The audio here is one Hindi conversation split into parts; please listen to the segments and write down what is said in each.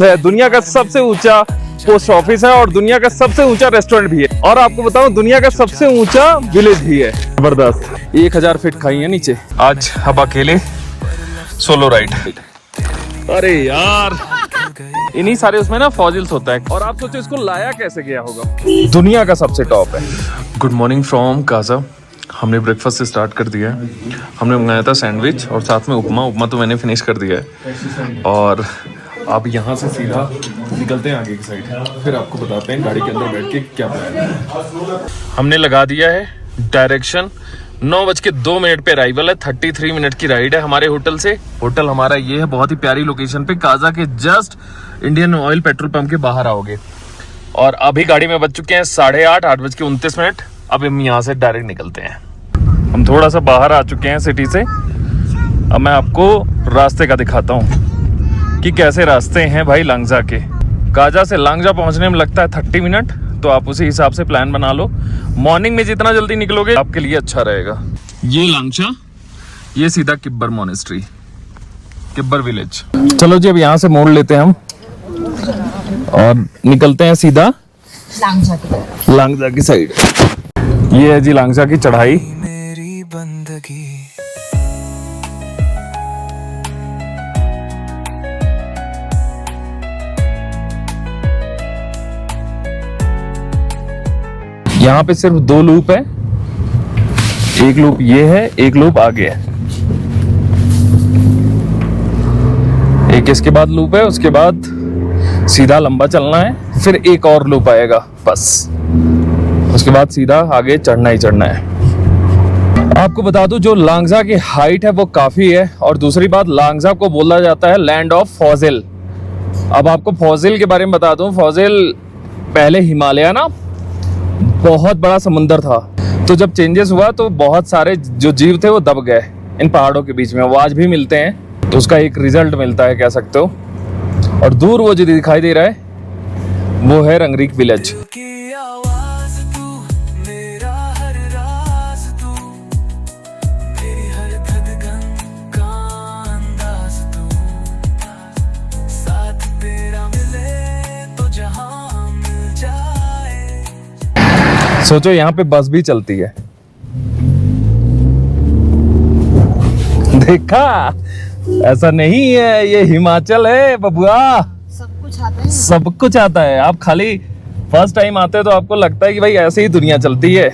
है, दुनिया का सबसे ऊंचा पोस्ट ऑफिस है और दुनिया का सबसे ऊंचा रेस्टोरेंट भी है, और आपको बताऊं दुनिया का सबसे ऊंचा विलेज भी है। जबरदस्त। 1000 फीट खाई है नीचे। आज हम अकेले सोलो राइड। अरे यार, इन्हीं सारे उसमें ना फॉजिल्स होता है, और आप सोचो इसको लाया कैसे गया होगा। दुनिया का सबसे टॉप है। Good morning from Kaza. हमने ब्रेकफास्ट से स्टार्ट कर दिया है। हमने मंगाया था सैंडविच और साथ में उपमा तो मैंने फिनिश कर दिया है, और अब यहाँ से सीधा निकलते हैं आगे की साइड, फिर आपको बताते हैं गाड़ी के अंदर बैठ के क्या प्लान है। हमने लगा दिया है डायरेक्शन। 9:02 पे अराइवल है। 33 मिनट की राइड है हमारे होटल से। होटल हमारा ये है, बहुत ही प्यारी लोकेशन पे, काजा के just Indian oil petrol pump के बाहर आओगे। और अभी गाड़ी में बज चुके हैं 8:30, 8:29। अब हम यहाँ से डायरेक्ट निकलते हैं। हम थोड़ा सा बाहर आ चुके हैं सिटी से। अब मैं आपको रास्ते का दिखाता हूँ कि कैसे रास्ते हैं भाई लांगजा के। काजा से लांगजा पहुंचने में लगता है 30 मिनट, तो आप उसी हिसाब से प्लान बना लो। मॉर्निंग में जितना जल्दी निकलोगे आपके लिए अच्छा रहेगा। ये लांगजा, ये सीधा किब्बर मोनेस्ट्री, किब्बर विलेज। चलो जी, अब यहाँ से मोड़ लेते हैं हम और निकलते हैं सीधा लांगजा की साइड। ये है जी लांगजा की चढ़ाई। मेरी बंदगी यहाँ पे सिर्फ 2 लूप है। एक लूप ये है, एक लूप आगे है। एक इसके बाद लूप है, उसके बाद सीधा लंबा चलना है, फिर एक और लूप आएगा बस। उसके बाद सीधा आगे चढ़ना ही चढ़ना है। आपको बता दूं, जो लांगजा की हाइट है वो काफी है, और दूसरी बात, लांगजा को बोला जाता है लैंड ऑफ फॉजिल। अब आपको फॉजिल के बारे में बता दूं, फॉजिल पहले हिमालय ना बहुत बड़ा समुंदर था, तो जब चेंजेस हुआ तो बहुत सारे जो जीव थे वो दब गए इन पहाड़ों के बीच में। वो आज भी मिलते हैं, तो उसका एक रिजल्ट मिलता है कह सकते हो। और दूर वो जो दिखाई दे रहा है वो है रंगरीक विलेज। सोचो यहाँ पे बस भी चलती है। देखा, ऐसा नहीं है ये हिमाचल है बबुआ। सब कुछ आता है, सब कुछ आता है। आप खाली फर्स्ट टाइम आते हो तो आपको लगता है कि भाई ऐसे ही दुनिया चलती है।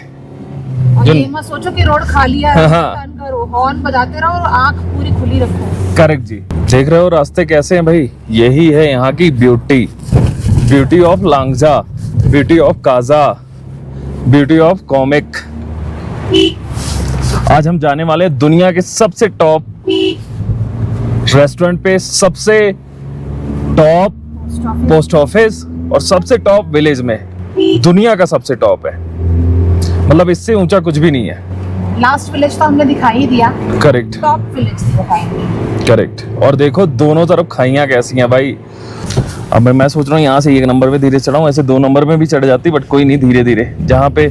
और ये मत सोचो कि रोड खाली है, हॉर्न बजाते रहो और आंख पूरी खुली रखो। करेक्ट जी। देख रहे हो रास्ते कैसे हैं भाई। यही है यहाँ की beauty, beauty of Langza, beauty of Kaza, beauty of comic. आज हम जाने वाले दुनिया के सबसे टॉप रेस्टोरेंट पे, सबसे टॉप पोस्ट ऑफिस और सबसे टॉप विलेज में। दुनिया का सबसे टॉप है, मतलब इससे ऊंचा कुछ भी नहीं है। लास्ट विलेज तो हमने दिखाई ही दिया। करेक्ट, टॉप विलेज दिखाएंगे। करेक्ट। और देखो दोनों तरफ खाइयां कैसी हैं भाई। अब मैं सोच रहा हूँ यहाँ से 1 नंबर पे धीरे चढ़ाऊं, ऐसे 2 नंबर में भी चढ़ जाती, बट कोई नहीं, धीरे धीरे जहाँ पे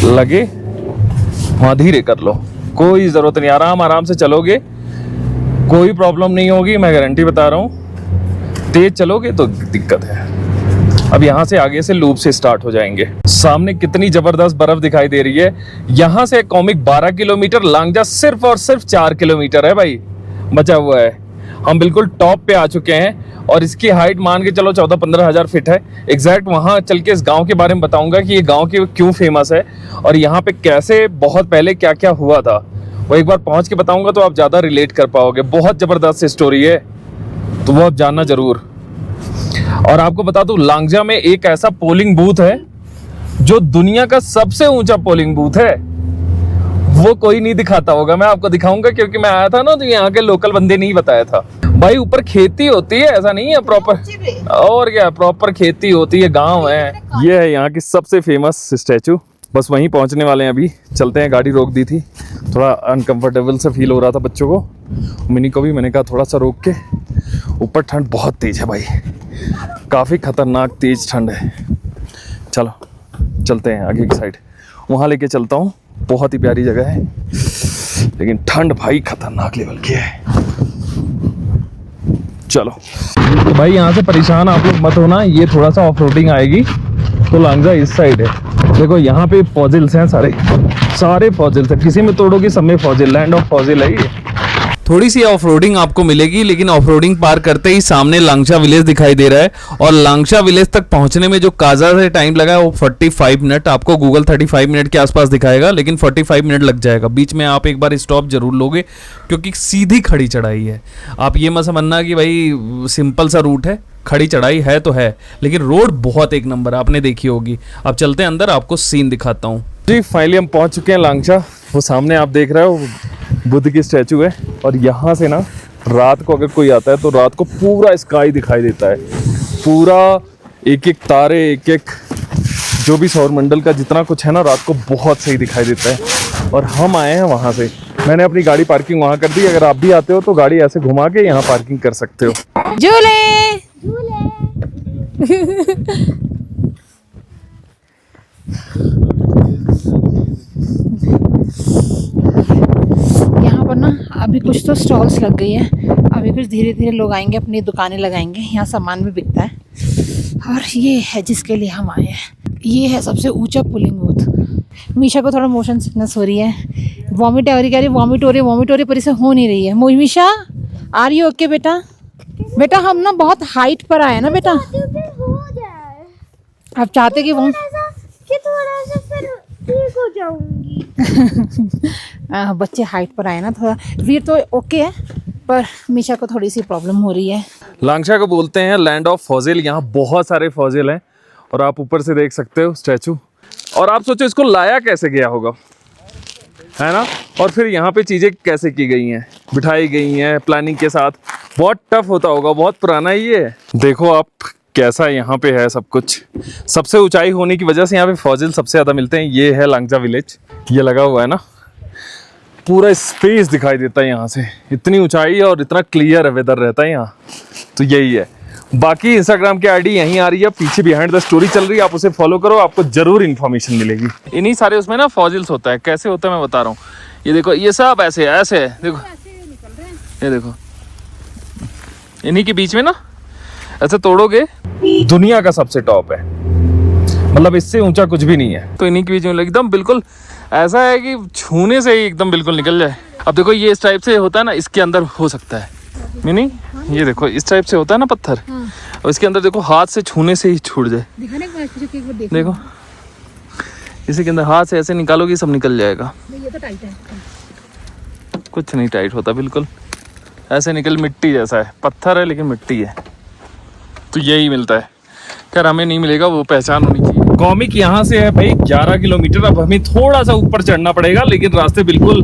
लगे वहाँ धीरे कर लो, कोई जरूरत नहीं। आराम आराम से चलोगे, कोई प्रॉब्लम नहीं होगी, मैं गारंटी बता रहा हूँ। तेज चलोगे तो दिक्कत है। अब यहाँ से आगे से लूप से स्टार्ट हो जाएंगे। सामने कितनी जबरदस्त बर्फ दिखाई दे रही है। यहाँ से कॉमिक 12 किलोमीटर, लांगजा सिर्फ और सिर्फ 4 किलोमीटर है भाई, बचा हुआ है। हम बिल्कुल टॉप पे आ चुके हैं, और इसकी हाइट मान के चलो 14-15 हजार फीट है। एग्जैक्ट वहाँ चल के इस गांव के बारे में बताऊंगा कि ये गांव क्यों फेमस है, और यहाँ पे कैसे बहुत पहले क्या क्या हुआ था, वो एक बार पहुँच के बताऊंगा तो आप ज़्यादा रिलेट कर पाओगे। बहुत ज़बरदस्त स्टोरी है, तो वो आप जानना ज़रूर। और आपको बता दूं, लांगजा में एक ऐसा पोलिंग बूथ है जो दुनिया का सबसे ऊंचा पोलिंग बूथ है। वो कोई नहीं दिखाता होगा, मैं आपको दिखाऊंगा, क्योंकि मैं आया था ना तो यहाँ के लोकल बंदे नहीं बताया था भाई। ऊपर खेती होती है, ऐसा नहीं है प्रॉपर, और क्या प्रॉपर खेती होती है, गांव है। ये है यहाँ की सबसे फेमस स्टैचू। बस वहीं पहुँचने वाले हैं अभी। चलते हैं, गाड़ी रोक दी थी, थोड़ा अनकंफर्टेबल सा फील हो रहा था बच्चों को, मिनी को भी। मैंने कहा थोड़ा सा रोक के। ऊपर ठंड बहुत तेज है भाई, काफ़ी खतरनाक तेज ठंड है। चलो चलते हैं आगे की साइड, वहाँ लेके चलता हूँ। बहुत ही प्यारी जगह है, लेकिन ठंड भाई खतरनाक लेवल की है। चलो भाई, यहाँ से परेशान आप लोग मत होना, ये थोड़ा सा ऑफ रोडिंग आएगी तो लांगजा इस साइड है। देखो यहाँ पे फॉजिल्स हैं, सारे फॉजिल्स हैं, किसी में तोड़ोगे सब में फॉजिल, लैंड ऑफ फॉजिल है ये। थोड़ी सी ऑफ रोडिंग आपको मिलेगी, लेकिन ऑफ रोडिंग पार करते ही सामने लांगशा विलेज दिखाई दे रहा है। और लांगशा विलेज तक पहुंचने में जो काजा से टाइम लगा है वो 45 मिनट, आपको गूगल 35 मिनट के आसपास दिखाएगा, लेकिन 45 मिनट लग जाएगा। बीच में आप एक बार स्टॉप जरूर लोगे क्योंकि सीधी खड़ी चढ़ाई है। आप ये मत समझना कि भाई सिंपल सा रूट है, खड़ी चढ़ाई है तो है, लेकिन रोड बहुत एक नंबर आपने देखी होगी। अब चलते हैं अंदर, आपको सीन दिखाता हूँ जी। फाइनली हम पहुंच चुके हैं लांगशा। वो सामने आप देख रहे हो बुद्ध की स्टैचू है, और यहाँ से ना रात को अगर कोई आता है तो रात को पूरा स्काई दिखाई देता है, पूरा एक एक तारे, एक एक जो भी सौरमंडल का जितना कुछ है ना, रात को बहुत सही दिखाई देता है। और हम आए हैं वहाँ से, मैंने अपनी गाड़ी पार्किंग वहाँ कर दी। अगर आप भी आते हो तो गाड़ी ऐसे घुमा के यहाँ पार्किंग कर सकते हो। झूले यहाँ पर ना अभी कुछ तो स्टॉल्स लग गई है, अभी कुछ धीरे धीरे लोग आएंगे, अपनी दुकानें लगाएंगे। यहाँ सामान भी बिकता है। और ये है जिसके लिए हम आए हैं, ये है सबसे ऊंचा पुलिंग बूथ। मीशा को थोड़ा मोशन सिकनेस हो रही है, वॉमिट हो रही, वॉमिट हो रही पर इसे हो नहीं रही है। मीशा आर यू ओके बेटा? बेटा हम ना बहुत हाइट पर आए ना बेटा, आप चाहते कि वो थोड़ा सा फिर ठीक हो जाऊंगी। बच्चे हाइट पर आए ना, थोड़ा वीर तो ओके है पर मीशा को थोड़ी सी प्रॉब्लम हो रही है। लांगशा को बोलते हैं लैंड ऑफ फॉजिल, यहाँ बहुत सारे फॉजिल हैं और आप ऊपर से देख सकते हो स्टैचू। और आप सोचो इसको लाया कैसे गया होगा, है ना? और फिर यहाँ पे चीज़ें कैसे की गई हैं, बिठाई गई हैं प्लानिंग के साथ। बहुत टफ होता होगा, बहुत पुराना ही ये। देखो आप कैसा यहाँ पे है सब कुछ। सबसे ऊंचाई होने की वजह से यहाँ पे फॉजिल सबसे ज़्यादा मिलते हैं। ये है लांगजा विलेज, ये लगा हुआ है ना, पूरा स्पेस दिखाई देता है यहाँ से। इतनी ऊंचाई है और इतना क्लियर वेदर रहता है यहाँ, तो यही है। बाकी इंस्टाग्राम की आईडी यहीं आ रही है, पीछे बिहाइंड द स्टोरी चल रही है, आप उसे फॉलो करो, आपको जरूर इन्फॉर्मेशन मिलेगी। इन्हीं सारे उसमें ना फॉजिल्स होता है। कैसे होता है मैं बता रहा हूँ। ये देखो, ये सब ऐसे है, देखो ये देखो, इन्हीं के बीच में ना ऐसे तोड़ोगे, दुनिया का सबसे टॉप है, मतलब इससे ऊंचा कुछ भी नहीं है। तो इन्हीं के बीच में एकदम बिल्कुल ऐसा है कि छूने से ही एकदम बिल्कुल निकल जाए। अब देखो ये इस टाइप से होता है ना, इसके अंदर हो सकता है मीनिंग, ये देखो इस टाइप से होता है ना पत्थर, और इसके अंदर देखो हाथ से छूने से ही छूट जाए। देखो इसी के अंदर हाथ से ऐसे निकालोगे सब निकल जाएगा। ये तो टाइट है, कुछ नहीं टाइट होता, बिल्कुल ऐसे निकल, मिट्टी जैसा है, पत्थर है लेकिन मिट्टी है। तो यही मिलता है। खैर हमें नहीं मिलेगा, वो पहचान होनी चाहिए। कॉमिक यहाँ से है भाई 11 किलोमीटर। अब हमें थोड़ा सा ऊपर चढ़ना पड़ेगा, लेकिन रास्ते बिल्कुल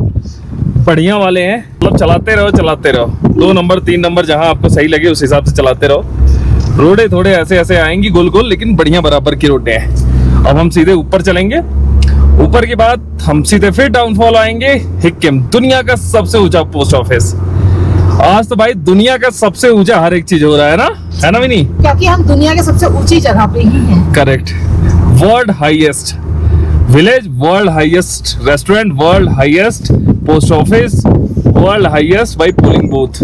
बढ़िया वाले हैं। मतलब चलाते रहो, 2 नंबर 3 नंबर जहाँ आपको सही लगे उस हिसाब से चलाते रहो। रोडे थोड़े ऐसे ऐसे आएंगी गोल गोल, लेकिन बढ़िया बराबर की रोडे हैं। अब हम सीधे ऊपर चलेंगे, ऊपर के बाद हम सीधे फिर डाउनफॉल आएंगे। हिक्किम, दुनिया का सबसे ऊंचा पोस्ट ऑफिस। आज तो भाई दुनिया का सबसे ऊंचा हर एक चीज हो रहा है ना विनी? क्योंकि हम दुनिया के सबसे ऊंची जगह पे ही हैं। Correct. World highest village, world highest restaurant, world highest post office, world highest भाई पोलिंग बूथ,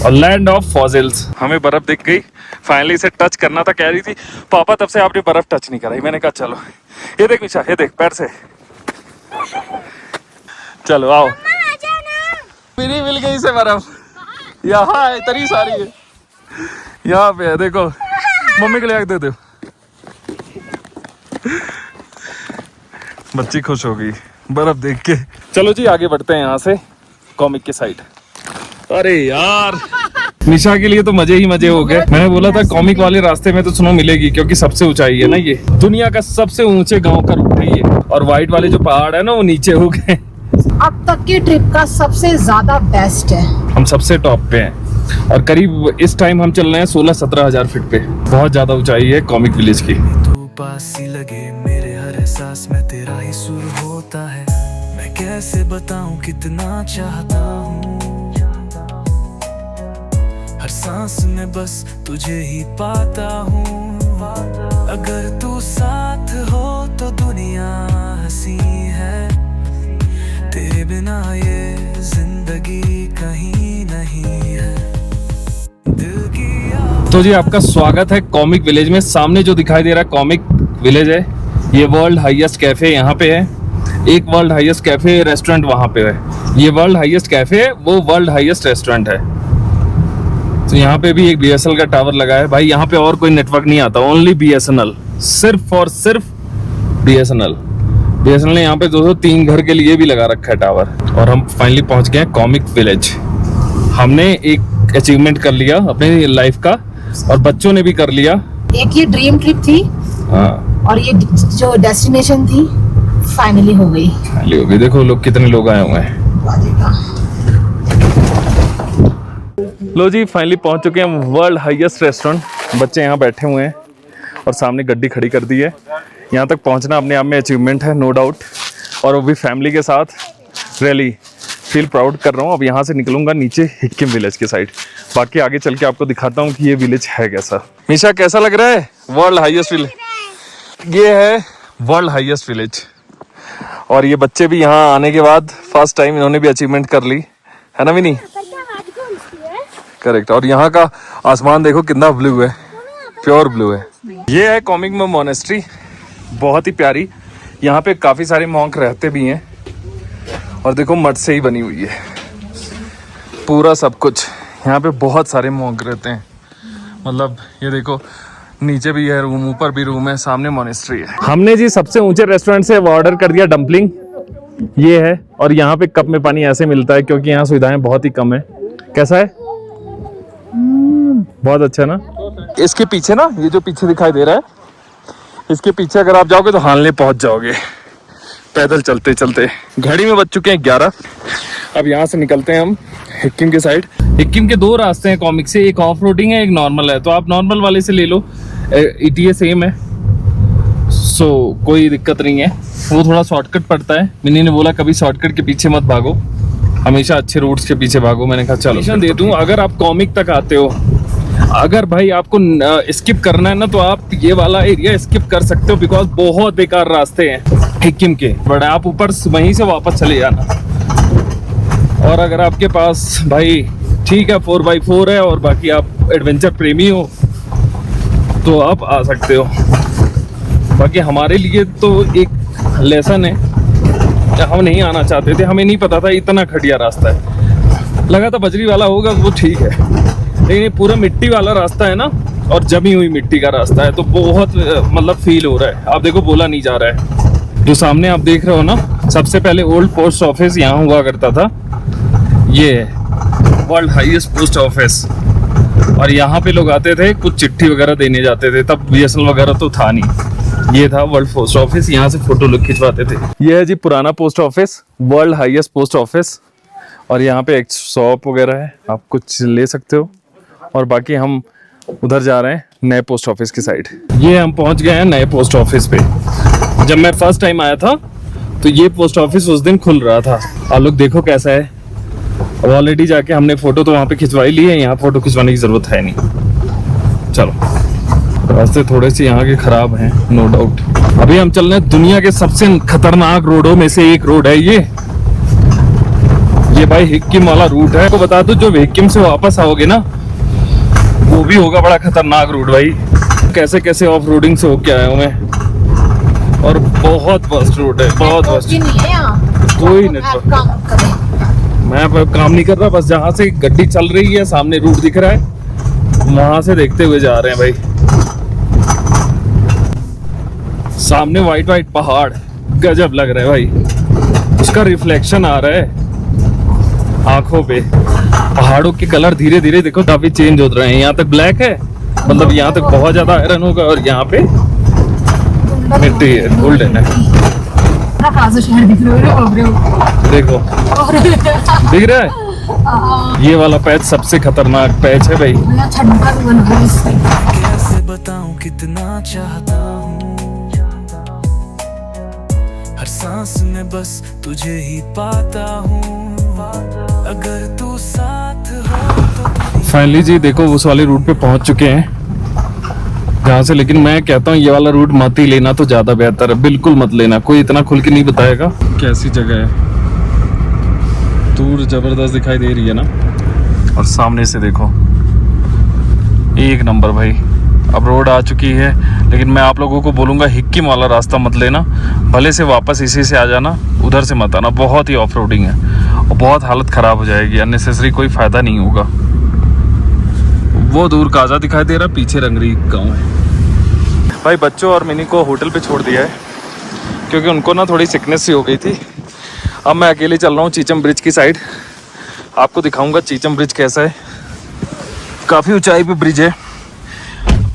और लैंड ऑफ फॉजिल्स। हमें बर्फ दिख गई, फाइनली इसे टच करना था। कह रही थी पापा तब से आपने बर्फ टच नहीं कराई। मैंने कहा चलो, ये देख मिशा, ये देख पैर से, चलो आओ। मेरी मिल गई से बर्फ, यहाँ है, इतनी सारी है, यहाँ पे है, देखो मम्मी के लिए दे दो। बच्ची खुश हो गई बर्फ देख के। चलो जी आगे बढ़ते हैं यहाँ से कॉमिक के साइड। अरे यार निशा के लिए तो मजे ही मजे हो गए। मैंने बोला था कॉमिक वाले रास्ते में तो स्नो मिलेगी, क्योंकि सबसे ऊंचाई है ना, ये दुनिया का सबसे ऊंचे गांव का रूट है ये। और व्हाइट वाले जो पहाड़ है ना वो नीचे हो गए। अब तक की ट्रिप का सबसे ज्यादा बेस्ट है, हम सबसे टॉप पे हैं। और करीब इस टाइम हम चल रहे हैं 16-17 हजार फीट पे। बहुत ज्यादा ऊंचाई है कॉमिक विलेज की। तू पास ही लगे, मेरे हर एहसास में तेरा ही सुर होता है। मैं कैसे बताऊं कितना चाहता हूँ, हर सांस में बस तुझे ही पाता हूँ। अगर तू साथ हो तो दुनिया हंसी है, तेरे बिना ये जिंदगी कहीं नहीं है। तो जी आपका स्वागत है कॉमिक विलेज में। सामने जो दिखाई दे रहा है कॉमिक विलेज है, ये वर्ल्ड हाईएस्ट कैफे यहाँ पे है। एक वर्ल्ड हाईएस्ट कैफे रेस्टोरेंट वहाँ पे है। ये वर्ल्ड हाईएस्ट कैफे है, वो वर्ल्ड हाईएस्ट रेस्टोरेंट है। तो यहाँ पे भी एक BSNL का टावर लगा है भाई। यहाँ पे और कोई नेटवर्क नहीं आता, ओनली BSNL, सिर्फ और सिर्फ BSNL ने यहाँ पे 203 घर के लिए भी लगा रखा है टावर। और हम फाइनली पहुँच गए हैं कॉमिक विलेज। हमने एक अचीवमेंट कर लिया अपने लाइफ का, और बच्चों ने भी कर लिया। एक ये ड्रीम ट्रिप थी हाँ, और ये जो डेस्टिनेशन थी फाइनली हो गई। फाइनली हो गई। देखो लोग कितने लोग आए हुए हैं। लो जी फाइनली पहुंच चुके हैं वर्ल्ड हाईएस्ट रेस्टोरेंट। बच्चे यहाँ बैठे हुए हैं और सामने गड्डी खड़ी कर दी है। यहाँ तक पहुँचना अपने आप में अचीवमेंट है, नो डाउट। और वो भी फैमिली के साथ। रियली फील प्राउड कर रहा हूँ। अब यहाँ से निकलूंगा नीचे हिक्किम विलेज के साइड। बाकी आगे चल के आपको दिखाता हूँ कि ये विलेज है कैसा। मीशा कैसा लग रहा है वर्ल्ड हाईएस्ट विलेज? ये है वर्ल्ड हाईएस्ट विलेज। और ये बच्चे भी यहाँ आने के बाद फर्स्ट टाइम इन्होंने भी अचीवमेंट कर ली है ना विनी? करेक्ट। और यहाँ का आसमान देखो कितना ब्लू है, प्योर ब्लू है। ये है कॉमिक में मोनेस्ट्री, बहुत ही प्यारी। यहाँ पे काफी सारे मॉन्क रहते भी हैं। और देखो मठ से ही बनी हुई है पूरा सब कुछ। यहाँ पे बहुत सारे मॉन्क रहते हैं। मतलब ये देखो नीचे भी है रूम, ऊपर भी रूम है, सामने मोनेस्ट्री है। हमने जी सबसे ऊंचे रेस्टोरेंट से ऑर्डर कर दिया डम्पलिंग, ये है। और यहाँ पे कप में पानी ऐसे मिलता है क्योंकि यहाँ सुविधाएं बहुत ही कम है। कैसा है? बहुत अच्छा है ना। इसके पीछे ना, ये जो पीछे दिखाई दे रहा है, इसके पीछे अगर आप जाओगे तो हालने पहुंच जाओगे पैदल चलते चलते। घड़ी में बज चुके हैं 11। अब यहाँ से निकलते हैं हम हिक्किम के साइड। हिक्किम के 2 रास्ते हैं कॉमिक से, एक ऑफ रोडिंग है, एक नॉर्मल है। तो आप नॉर्मल वाले से ले लो, ETA सेम है, सो कोई दिक्कत नहीं है। वो थोड़ा शॉर्टकट पड़ता है। मिनी ने बोला कभी शॉर्टकट के पीछे मत भागो, हमेशा अच्छे रूट्स के पीछे भागो। मैंने कहा चलो दे दूं। अगर आप कॉमिक तक आते हो, अगर भाई आपको स्किप करना है ना, तो आप ये वाला एरिया स्किप कर सकते हो, बिकॉज बहुत बेकार रास्ते हैं हिक्किम के। बट आप ऊपर वहीं से वापस चले जाना। और अगर आपके पास भाई ठीक है 4x4 है और बाकी आप एडवेंचर प्रेमी हो तो आप आ सकते हो। बाकी हमारे लिए तो एक लेसन है, हम नहीं आना चाहते थे। हमें नहीं पता था इतना घटिया रास्ता है। लगा था बजरी वाला होगा वो ठीक है, लेकिन ये पूरा मिट्टी वाला रास्ता है ना, और जमी हुई मिट्टी का रास्ता है, तो बहुत मतलब फील हो रहा है। आप देखो बोला नहीं जा रहा है। जो सामने आप देख रहे हो ना, सबसे पहले ओल्ड पोस्ट ऑफिस यहाँ हुआ करता था। ये वर्ल्ड हाईएस्ट पोस्ट ऑफिस। और यहाँ पे लोग आते थे, कुछ चिट्ठी वगैरह देने जाते थे। तब BSNL वगैरह तो था नहीं। ये था वर्ल्ड पोस्ट ऑफिस, यहाँ से फोटो लोग खिंचवाते थे। ये है जी पुराना post office, world highest post office. और यहाँ पे एक शॉप वगैरह है, आप कुछ ले सकते हो। और बाकी हम उधर जा रहे हैं नए पोस्ट ऑफिस की साइड। ये हम पहुंच गए हैं नए पोस्ट ऑफिस पे। जब मैं फर्स्ट टाइम आया था तो ये पोस्ट ऑफिस उस दिन खुल रहा था। आप लोग देखो कैसा है। अब ऑलरेडी जाके हमने फोटो तो वहाँ पे खिंचवाई ली है, यहाँ फोटो खिंचवाने की जरूरत है नहीं। चलो, रास्ते थोड़े से यहाँ के खराब हैं, नो डाउट। अभी हम चल रहे हैं दुनिया के सबसे खतरनाक रोडों में से एक रोड है ये भाई हिक्किम वाला रूट है। आपको बता दो, जो हिक्किम से वापस आओगे ना, वो भी होगा बड़ा खतरनाक रूट भाई। कैसे कैसे ऑफ रोडिंग से होके आया हूँ मैं, और बहुत वर्स्ट रूट है, बहुत वर्स्ट। कोई नेटवर्क, मैं काम नहीं कर रहा, बस जहाँ से गड्डी चल रही है सामने रूट दिख रहा है, वहां से देखते हुए जा रहे हैं भाई। सामने वाइट वाइट पहाड़, गजब लग रहा है भाई। उसका रिफ्लेक्शन आ रहा है आंखों पे। पहाड़ों के कलर धीरे धीरे देखो काफी चेंज हो रहे हैं। यहाँ तक ब्लैक है, मतलब यहाँ तक बहुत ज्यादा आयरन होगा, और यहाँ पे मिट्टी है, गोल्डन है। देखो दिख रहा है। ये वाला पैच सबसे खतरनाक पैच है भाई। कैसे बताऊं कितना चाहता हूँ, हर सांस में बस तुझे ही पाता हूँ। अगर तू साथ हो तो। फाइनली जी देखो उस वाले रूट पे पहुंच चुके हैं जहाँ से, लेकिन मैं कहता हूँ ये वाला रूट मत ही लेना तो ज्यादा बेहतर है। बिल्कुल मत लेना, कोई इतना खुल के नहीं बताएगा कैसी जगह है। दूर जबरदस्त दिखाई दे रही है ना, और सामने से देखो एक नंबर भाई। अब रोड आ चुकी है, लेकिन मैं आप लोगों को बोलूँगा हिक्किम वाला रास्ता मत लेना, भले से वापस इसी से आ जाना, उधर से मत आना। बहुत ही ऑफ रोडिंग है और बहुत हालत ख़राब हो जाएगी, अननेसेसरी कोई फ़ायदा नहीं होगा। वो दूर काजा दिखाई दे रहा, पीछे रंगरी गाँव है भाई। बच्चों और मिनी को होटल पे छोड़ दिया है क्योंकि उनको ना थोड़ी सिकनेस सी हो गई थी। अब मैं अकेले चल रहा हूँ चीचम ब्रिज की साइड। आपको दिखाऊंगा चीचम ब्रिज कैसा है। काफ़ी ऊंचाई पे ब्रिज है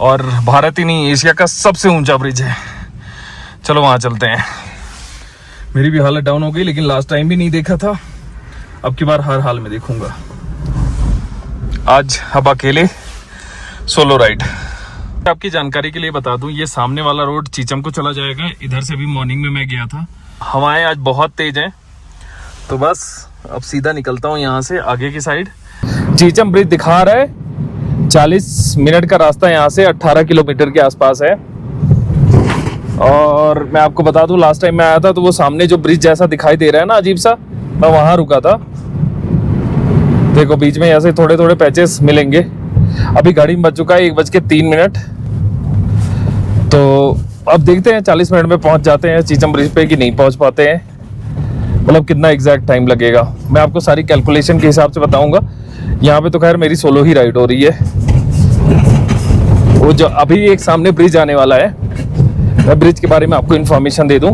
और भारत ही नहीं एशिया का सबसे ऊंचा ब्रिज है। चलो वहाँ चलते हैं। मेरी भी हालत डाउन हो गई, लेकिन लास्ट टाइम भी नहीं देखा था, अब की बार हर हाल में देखूंगा। आज अब अकेले सोलो राइड। आपकी जानकारी के लिए बता दूं, ये सामने वाला रोड चीचम को चला जाएगा। इधर से भी मॉर्निंग में मैं गया था। हवाएं आज बहुत तेज हैं, तो बस अब सीधा निकलता हूँ यहाँ से आगे की साइड। चीचम ब्रिज दिखा रहा है 40 मिनट का रास्ता, यहाँ से 18 किलोमीटर के आसपास है। और मैं आपको बता दूं, लास्ट टाइम मैं आया था तो वो सामने जो ब्रिज जैसा दिखाई दे रहा है ना अजीब सा, मैं वहाँ रुका था। देखो बीच में ऐसे थोड़े थोड़े पैचेस मिलेंगे। अभी गाड़ी में बज चुका है 1:03, तो अब देखते हैं 40 मिनट में पहुंच जाते हैं चीचम ब्रिज पे कि नहीं पहुंच पाते हैं, मतलब कितना एग्जैक्ट टाइम लगेगा। मैं आपको सारी कैलकुलेशन के हिसाब से बताऊंगा। यहाँ पे तो खैर मेरी सोलो ही राइड हो रही है। वो जो अभी एक सामने ब्रिज आने वाला है, मैं ब्रिज के बारे में आपको इन्फॉर्मेशन दे दूं।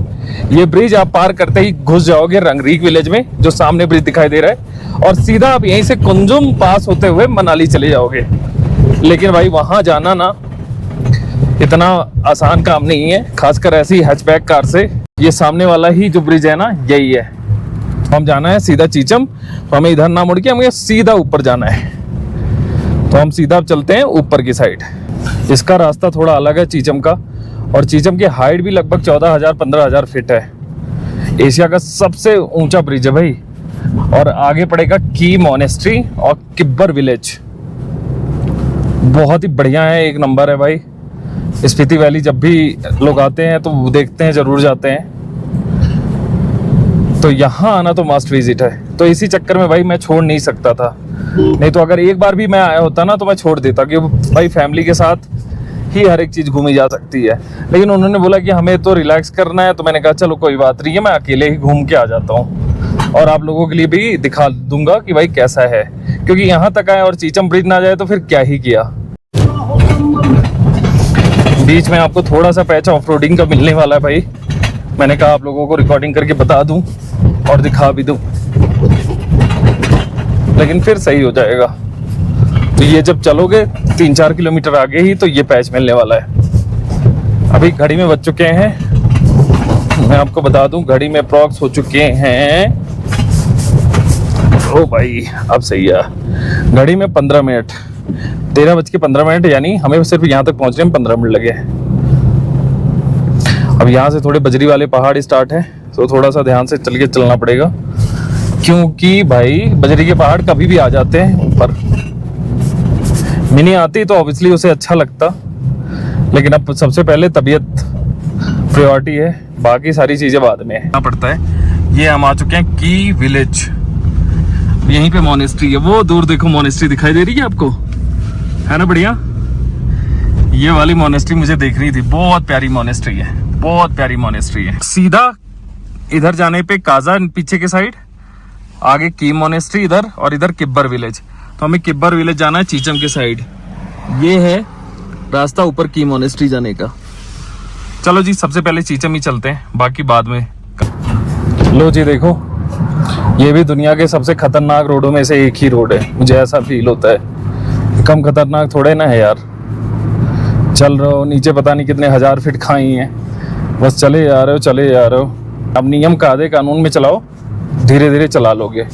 ये ब्रिज आप पार करते ही घुस जाओगे रंगरीक विलेज में, जो सामने ब्रिज दिखाई दे रहा है, और सीधा आप यहीं से कुंजुम पास होते हुए मनाली चले जाओगे। लेकिन भाई वहां जाना ना इतना आसान काम नहीं है, खासकर ऐसी हैचबैक कार से। ये सामने वाला ही जो ब्रिज है ना, यही है। हम जाना है सीधा चीचम, तो हमें इधर ना मुड़ के हमें सीधा ऊपर जाना है। तो हम सीधा चलते हैं ऊपर की साइड। इसका रास्ता थोड़ा अलग है चीचम का, और चीचम की हाइट भी लगभग 14,000-15,000 फीट है। एशिया का सबसे ऊंचा ब्रिज है भाई। और आगे पड़ेगा की मॉनेस्ट्री और किब्बर विलेज। बहुत ही बढ़िया है, एक नंबर है भाई। स्पीति वैली जब भी लोग आते हैं तो देखते हैं, जरूर जाते हैं। तो यहाँ आना तो मस्ट विजिट है। तो इसी चक्कर में भाई मैं छोड़ नहीं सकता था, नहीं तो अगर एक बार भी मैं आया होता ना तो मैं छोड़ देता, क्योंकि भाई फैमिली के साथ ही हर एक चीज़ घूमी जा सकती है। लेकिन उन्होंने बोला कि हमें तो रिलैक्स करना है, तो मैंने कहा चलो कोई बात नहीं है, मैं अकेले ही घूम के आ जाता हूँ और आप लोगों के लिए भी दिखा दूंगा कि भाई कैसा है। क्योंकि यहाँ तक आए और चीचम ब्रिज ना जाए तो फिर क्या ही किया। बीच में आपको थोड़ा सा पैच ऑफ रोडिंग का मिलने वाला है भाई। मैंने कहा आप लोगों को रिकॉर्डिंग करके बता दूं और दिखा भी दूं, लेकिन फिर सही हो जाएगा। तो ये जब चलोगे 3-4 किलोमीटर आगे ही तो ये पैच मिलने वाला है। अभी घड़ी में बज चुके हैं, मैं आपको बता दूं, घड़ी में अप्रॉक्स हो चुके हैं, ओ भाई अब सही है, घड़ी में 15 मिनट, 13:15, यानी हमें सिर्फ यहाँ तक पहुँचने में 15 मिनट लगे। अब यहाँ से थोड़े बजरी वाले पहाड़ स्टार्ट है, तो थोड़ा सा ध्यान से चल के चलना पड़ेगा, क्योंकि भाई बजरी के पहाड़ कभी भी आ जाते हैं ऊपर। मिनी आती तो ऑब्वियसली उसे अच्छा लगता, लेकिन अब सबसे पहले तबीयत प्रायोरिटी है, बाकी सारी चीज़ें बाद में आना पड़ता है। ये हम आ चुके हैं की विलेज, यहीं पे मॉनेस्ट्री है। वो दूर देखो मॉनेस्ट्री दिखाई दे रही है आपको, है ना बढ़िया। ये वाली मॉनेस्ट्री मुझे देखनी थी, बहुत प्यारी मॉनेस्ट्री है, बहुत प्यारी मॉनेस्ट्री है। सीधा इधर जाने पे काजा पीछे के साइड, आगे की मॉनेस्ट्री इधर, और इधर किब्बर विलेज। तो हमें किब्बर विलेज जाना है चीचम के साइड। ये है रास्ता ऊपर की मॉनेस्ट्री जाने का। चलो जी सबसे पहले चीचम ही चलते हैं, बाकी बाद में। लो जी देखो, ये भी दुनिया के सबसे खतरनाक रोडों में से एक ही रोड है, मुझे ऐसा फील होता है। कम खतरनाक थोड़े ना है यार। चल रहे हो, नीचे पता नहीं कितने 1000 फीट खाई हैं, बस चले जा रहे हो, चले जा रहे हो। अब नियम कायदे कानून में चलाओ, धीरे धीरे चला लोगे।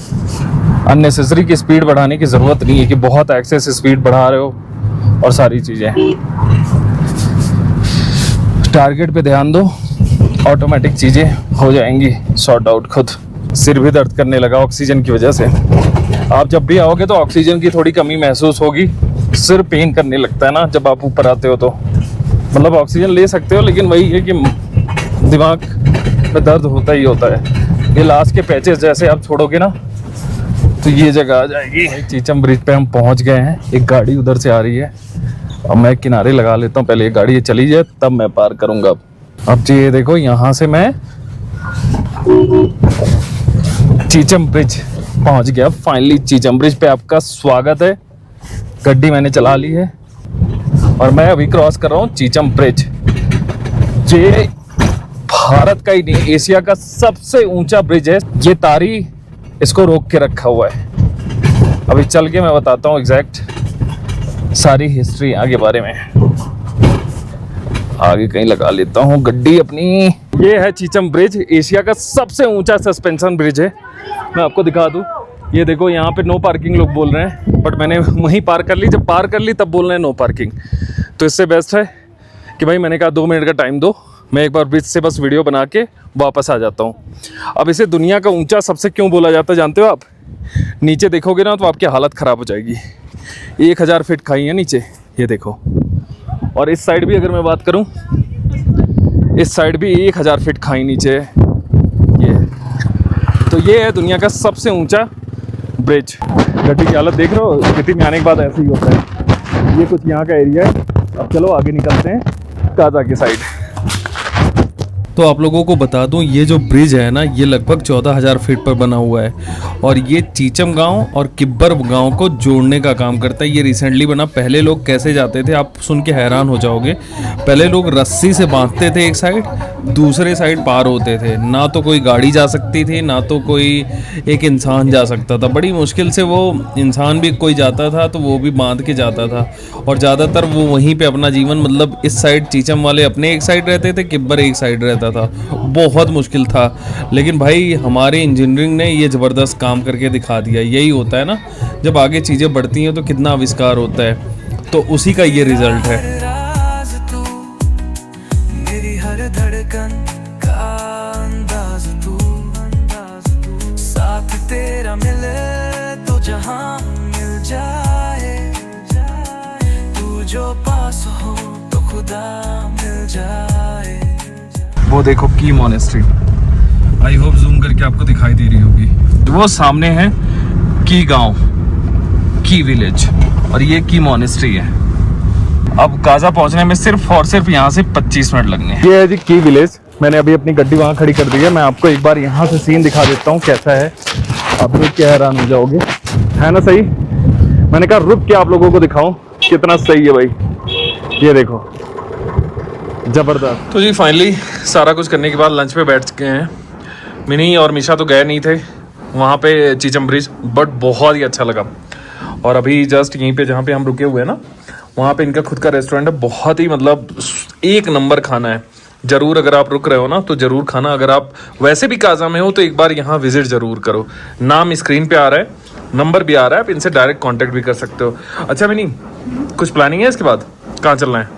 अननेसेसरी की स्पीड बढ़ाने की ज़रूरत नहीं है कि बहुत एक्सेस स्पीड बढ़ा रहे हो और सारी चीज़ें। टारगेट पे ध्यान दो, ऑटोमेटिक चीज़ें हो जाएंगी सॉर्ट आउट खुद। सिर भी दर्द करने लगा ऑक्सीजन की वजह से। आप जब भी आओगे तो ऑक्सीजन की थोड़ी कमी महसूस होगी, सिर पेन करने लगता है ना जब आप ऊपर आते हो। तो मतलब ऑक्सीजन ले सकते हो, लेकिन वही है कि दिमाग में दर्द होता ही होता है। ये लास्ट के पैचेस जैसे आप छोड़ोगे ना तो ये जगह आ जाएगी। चीचम ब्रिज पे हम पहुंच गए हैं, एक गाड़ी उधर से आ रही है, अब मैं किनारे लगा लेता हूँ, पहले ये गाड़ी चली जाए तब मैं पार करूंगा। अब जी ये देखो, यहाँ से मैं चीचम ब्रिज पहुंच गया। फाइनली चीचम ब्रिज पे आपका स्वागत है। गड्डी मैंने चला ली है और मैं अभी क्रॉस कर रहा हूँ चीचम ब्रिज। ये भारत का ही नहीं, एशिया का सबसे ऊंचा ब्रिज है। ये तारी इसको रोक के रखा हुआ है। अभी चल के मैं बताता हूँ एग्जैक्ट सारी हिस्ट्री आगे बारे में। आगे कहीं लगा लेता हूँ गड्डी अपनी। ये है चीचम ब्रिज, एशिया का सबसे ऊंचा सस्पेंशन ब्रिज है। मैं आपको दिखा दूँ, ये देखो यहाँ पे नो पार्किंग लोग बोल रहे हैं, बट मैंने वहीं पार कर ली। जब पार कर ली तब बोल रहे हैं नो पार्किंग। तो इससे बेस्ट है कि भाई मैंने कहा 2 मिनट का टाइम दो, मैं एक बार ब्रिज से बस वीडियो बना के वापस आ जाता हूँ। अब इसे दुनिया का ऊंचा सबसे क्यों बोला जाता है जानते हो आप? नीचे देखोगे ना तो आपकी हालत ख़राब हो जाएगी। 1000 फीट खाई है नीचे, ये देखो। और इस साइड भी अगर मैं बात करूँ, इस साइड भी 1000 फीट खाई नीचे है। ये तो ये है दुनिया का सबसे ऊंचा ब्रिज। गड्डी की हालत देख रहे हो? स्पीति में आने के बाद ऐसे ही होता है। ये कुछ यहाँ का एरिया है। अब चलो आगे निकलते हैं काजा की साइड। तो आप लोगों को बता दूं, ये जो ब्रिज है ना, ये लगभग 14,000 फीट पर बना हुआ है और ये चीचम गांव और किब्बर गांव को जोड़ने का काम करता है। ये रिसेंटली बना। पहले लोग कैसे जाते थे आप सुन के हैरान हो जाओगे। पहले लोग रस्सी से बांधते थे एक साइड, दूसरे साइड पार होते थे। ना तो कोई गाड़ी जा सकती थी, ना तो कोई एक इंसान जा सकता था। बड़ी मुश्किल से वो इंसान भी कोई जाता था तो वो भी बांध के जाता था। और ज़्यादातर वो वहीं पे अपना जीवन, मतलब इस साइड चीचम वाले अपने एक साइड रहते थे, किब्बर एक साइड रहता था। बहुत मुश्किल था, लेकिन भाई हमारे इंजीनियरिंग ने ये ज़बरदस्त काम करके दिखा दिया। यही होता है ना, जब आगे चीज़ें बढ़ती हैं तो कितना आविष्कार होता है। तो उसी का ये रिजल्ट है। राज तू, मेरी हर धड़कन का अंदाज तू, साथ तेरा मिले तो जहां मिल जाए, तू जो पास हो तो खुदा मिल जाए। वो देखो की मॉनेस्ट्री, आई होप जूम करके आपको दिखाई दे रही होगी। वो सामने है की गांव, की विलेज, और ये की मॉनेस्ट्री है। अब काजा पहुंचने में सिर्फ और सिर्फ यहाँ से 25 मिनट लगने हैं। ये है जी की विलेज। मैंने अभी अपनी गड्डी वहाँ खड़ी कर दी है। मैं आपको एक बार यहाँ से सीन दिखा देता हूँ कैसा है। आप लोग क्या हैरान हो जाओगे, है ना सही? मैंने कहा रुक के आप लोगों को दिखाऊं कितना सही है भाई। ये देखो, जबरदस्त। तो जी फाइनली सारा कुछ करने के बाद लंच पे बैठ चुके हैं। मिनी और मिशा तो गए नहीं थे वहाँ पे चीचम ब्रिज, बट बहुत ही अच्छा लगा। और अभी जस्ट यहीं पे जहाँ पे हम रुके हुए हैं ना, वहाँ पे इनका खुद का रेस्टोरेंट है। बहुत ही मतलब एक नंबर खाना है। ज़रूर अगर आप रुक रहे हो ना तो ज़रूर खाना। अगर आप वैसे भी काजा में हो तो एक बार यहाँ विजिट ज़रूर करो। नाम स्क्रीन पे आ रहा है, नंबर भी आ रहा है, आप इनसे डायरेक्ट कॉन्टेक्ट भी कर सकते हो। अच्छा मिनी, कुछ प्लानिंग है इसके बाद? कहाँ चलना है?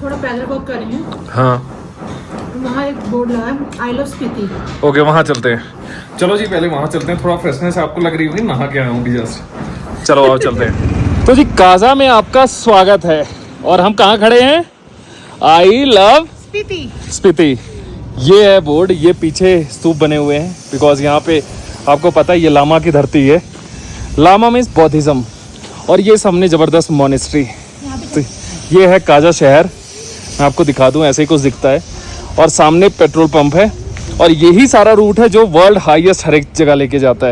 थोड़ा पैदल वॉक करेंगे। हाँ, वहाँ एक बोर्ड लगा है, आई लव स्पीति। ओके, वहाँ चलते हैं। चलो जी पहले वहाँ चलते हैं। थोड़ा फ्रेशनेस आपको लग रही होगी, नहा के आया हूँ जस्ट। चलो आओ चलते हैं। तो जी काजा में आपका स्वागत है। और हम कहाँ खड़े हैं? I love Spiti. स्पीति। ये है बोर्ड, ये पीछे स्तूप बने हुए हैं बिकॉज यहाँ पे आपको पता है ये लामा की धरती है। Lama means Buddhism. और ये सामने ज़बरदस्त मॉनेस्ट्री। तो ये है काजा शहर। मैं आपको दिखा दूं, ऐसे ही कुछ दिखता है। और सामने पेट्रोल पंप है। और यही सारा रूट है जो वर्ल्ड हाईएस्ट हर एक जगह लेके जाता है।